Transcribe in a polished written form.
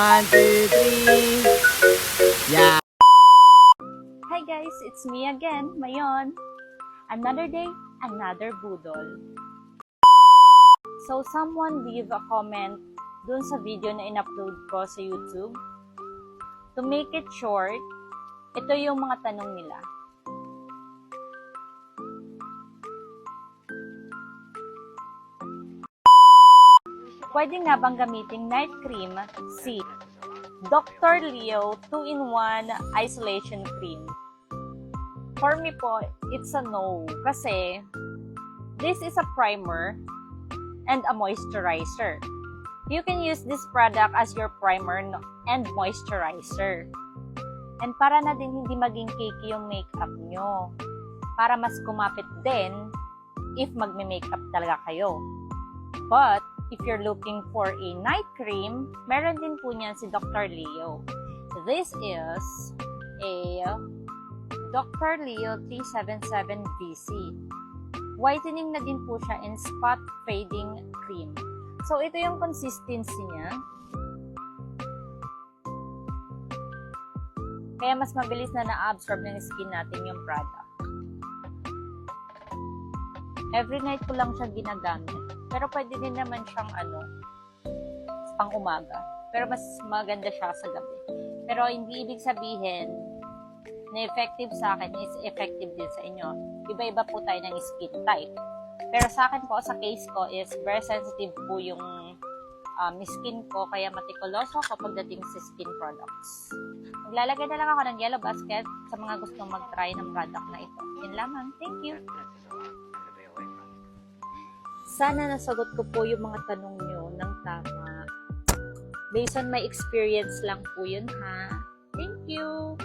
1, 2, 3. Yeah. Hi guys, it's me again, Mayon. Another day, another budol. So someone leave a comment dun sa video na in-upload ko sa YouTube. To make it short, ito yung mga tanong nila. Pwede nga bang gamiting night cream? C. Dr. Leo 2-in-1 Isolation Cream. For me po, it's a no. Kasi, this is a primer and a moisturizer. You can use this product as your primer and moisturizer. And para na din hindi maging cakey yung makeup nyo. Para mas kumapit din if magme-makeup talaga kayo. But, if you're looking for a night cream, meron din po niyan si Dr. Leo. This is a Dr. Leo 377 VC. Whitening na din po siya in spot fading cream. So, ito yung consistency niya. Kaya mas mabilis na na-absorb ng skin natin yung product. Every night ko lang siya ginagamit. Pero pwede din naman siyang pang umaga. Pero mas maganda siya sa gabi. Pero hindi ibig sabihin na effective sa akin is effective din sa inyo. Iba-iba po tayo ng skin type. Pero sa akin po, sa case ko is very sensitive po yung skin ko. Kaya matikuloso ako pagdating sa skin products. Maglalagay na lang ako ng yellow basket sa mga gustong mag-try ng product na ito. Yun lamang. Thank you! Sana nasagot ko po yung mga tanong nyo ng tama. Based on my experience lang po yun ha. Thank you!